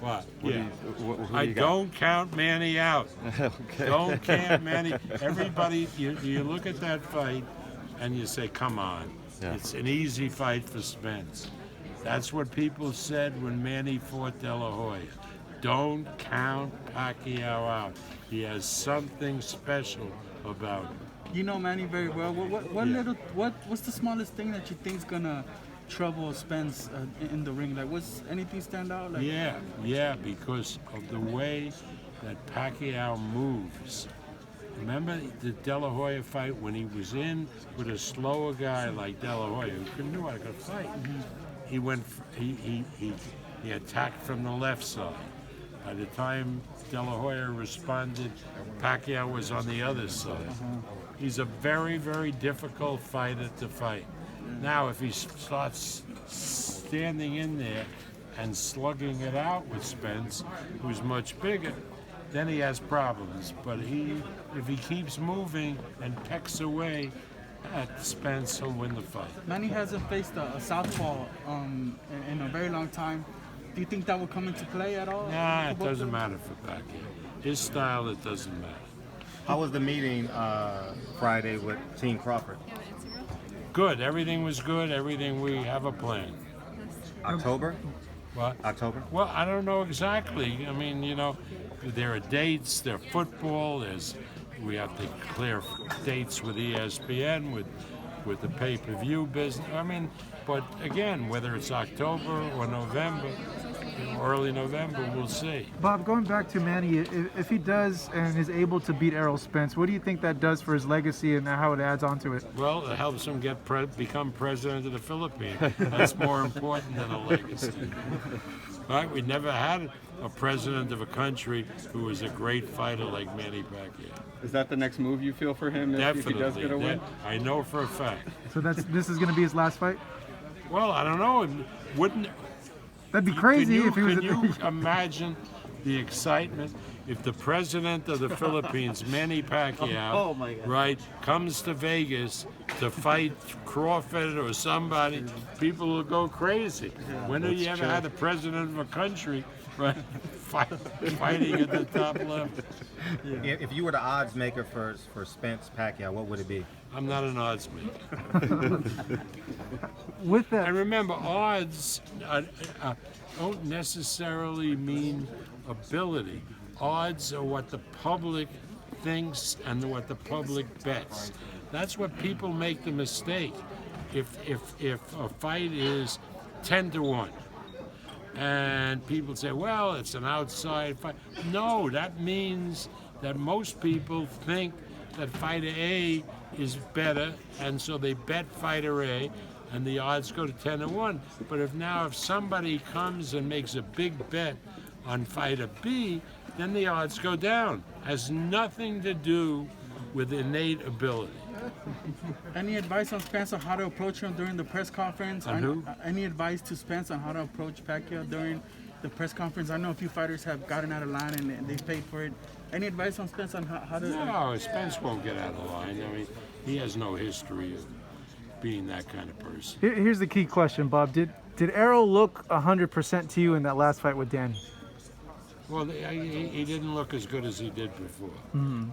What? Who Yeah. who I you got? don't count Manny out. Okay. Don't count Manny. Everybody, you look at that fight and you say, come on. Yeah. It's an easy fight for Spence. That's what people said when Manny fought De La Hoya. Don't count Pacquiao out. He has something special about him. You know Manny very well. What's the smallest thing that you think's gonna trouble Spence in the ring? Like, what's anything stand out? Like, Yeah, because of the way that Pacquiao moves. Remember the De La Hoya fight when he was in with a slower guy like De La Hoya who knew how to fight? Mm-hmm. He went. He attacked from the left side. By the time De La Hoya responded, Pacquiao was on the other side. He's a very, very difficult fighter to fight. Now, if he starts standing in there and slugging it out with Spence, who's much bigger, then he has problems. But if he keeps moving and pecks away at Spence, he'll win the fight. Manny hasn't faced a southpaw in a very long time. Do you think that will come into play at all? Nah, it doesn't matter for Pacquiao. His style, it doesn't matter. How was the meeting Friday with Team Crawford? Good. Everything was good. Everything. We have a plan. October? What? October? Well, I don't know exactly. I mean, there are dates. There's football. We have to clear dates with ESPN, with the pay-per-view business. I mean, but again, whether it's October or November, early November, we'll see. Bob, going back to Manny, if he does and is able to beat Errol Spence, what do you think that does for his legacy and how it adds on to it? Well, it helps him become president of the Philippines. That's more important than a legacy. Right? We never had a president of a country who was a great fighter like Manny Pacquiao. Is that the next move you feel for him if he does get a win? I know for a fact. So this is going to be his last fight? Well, I don't know. Wouldn't That'd be crazy if he was. Can you imagine the excitement if the president of the Philippines, Manny Pacquiao, right, comes to Vegas to fight Crawford or somebody? People will go crazy. When have you ever had a president of a country, right, fighting at the top level? If you were the odds maker for Spence Pacquiao, what would it be? I'm not an odds maker. With that, And remember, odds don't necessarily mean ability. Odds are what the public thinks and what the public bets. That's what people make the mistake. If a fight is 10-1, and people say, well, it's an outside fight. No, that means that most people think that fighter A is better, and so they bet fighter A, and the odds go to 10-1. But if somebody comes and makes a big bet on fighter B, then the odds go down. Has nothing to do with innate ability. Any advice on Spence on how to approach him during the press conference? On who? Any advice to Spence on how to approach Pacquiao during the press conference? I know a few fighters have gotten out of line and they paid for it. Any advice on Spence on how to? No, Spence won't get out of line. I mean, he has no history of being that kind of person. here's the key question, Bob. Did Errol look 100% to you in that last fight with Danny? Well, he didn't look as good as he did before.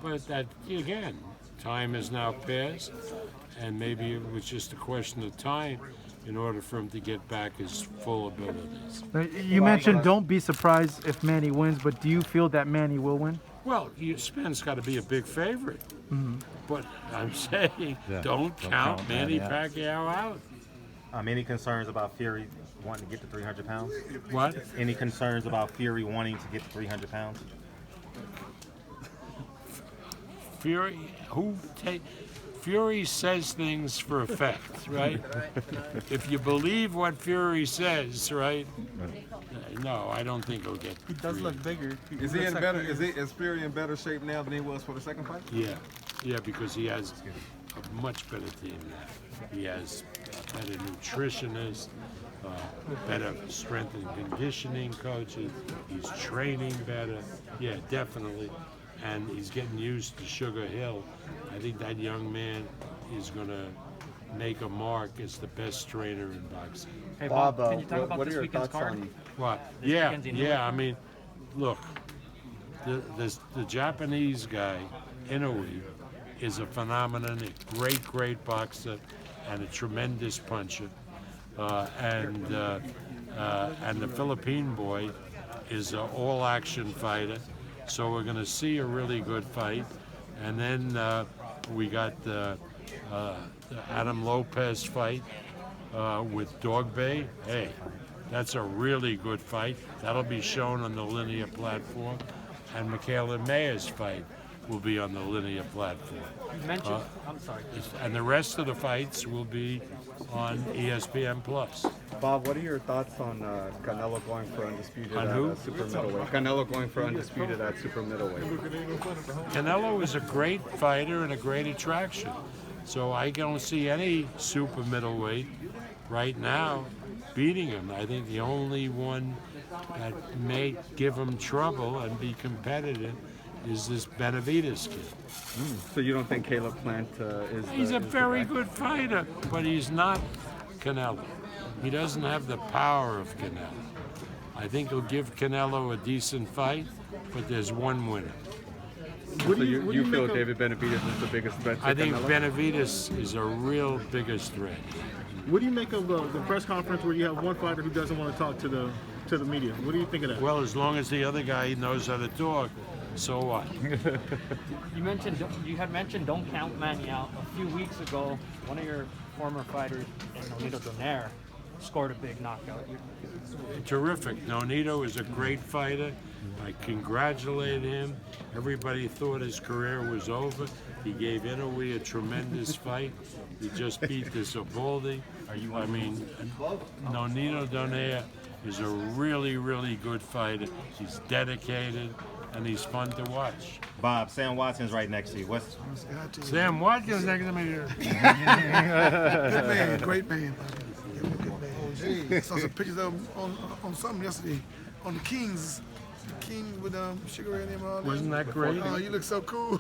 But that, again, time has now passed, and maybe it was just a question of time in order for him to get back his full abilities. You mentioned don't be surprised if Manny wins, but do you feel that Manny will win? Well, Spence got to be a big favorite. But I'm saying don't count Manny Pacquiao out. Any concerns about Fury wanting to get to 300 pounds? What? Any concerns about Fury wanting to get to 300 pounds? Fury says things for effect, right? If you believe what Fury says, right? No, I don't think he'll get. He does look bigger. Is he in better? Is Fury in better shape now than he was for the second fight? Yeah, because he has a much better team now. He has better nutritionists, better strength and conditioning coaches. He's training better. Yeah, definitely. And he's getting used to Sugar Hill. I think that young man is going to make a mark as the best trainer in boxing. Hey Bob, Bob, can you talk about what are this your weekend's thoughts card? on What? Yeah. I mean, look, the Japanese guy, Inoue, is a phenomenon, a great boxer, and a tremendous puncher. And the Philippine boy is an all-action fighter. So we're going to see a really good fight. And then we got the Adam Lopez fight with Dogbay. Hey, that's a really good fight. That'll be shown on the linear platform. And Michaela Mayer's fight will be on the linear platform. You mentioned, I'm sorry. And the rest of the fights will be on ESPN+. Bob, what are your thoughts on Canelo going for undisputed On at who? super middleweight? Canelo going for undisputed at super middleweight. Canelo is a great fighter and a great attraction. So I don't see any super middleweight right now beating him. I think the only one that may give him trouble and be competitive is this Benavidez kid. So you don't think Caleb Plant is? He's a is the very guy? good fighter, but he's not Canelo. He doesn't have the power of Canelo. I think he'll give Canelo a decent fight, but there's one winner. So you feel David Benavidez is the biggest threat to I think Canelo? Benavidez is a real biggest threat. What do you make of the press conference where you have one fighter who doesn't want to talk to the media? What do you think of that? Well, as long as the other guy knows how to talk, so what? You had mentioned Don't Count Manny Out. A few weeks ago, one of your former fighters, Nonito Donaire, scored a big knockout. Terrific. Nonito is a great fighter. I congratulate him. Everybody thought his career was over. He gave Inoue a tremendous fight. He just beat this Obaldi. I mean, Nonito Donaire is a really good fighter. He's dedicated, and he's fun to watch. Bob, Sam Watson's right next to you. What's Sam Watkins next to me here. Good man, great man. Good man. I saw some pictures of him on something yesterday on the Kings. The King with Sugar Ray and him all that. Wasn't that great? Oh, you look so cool.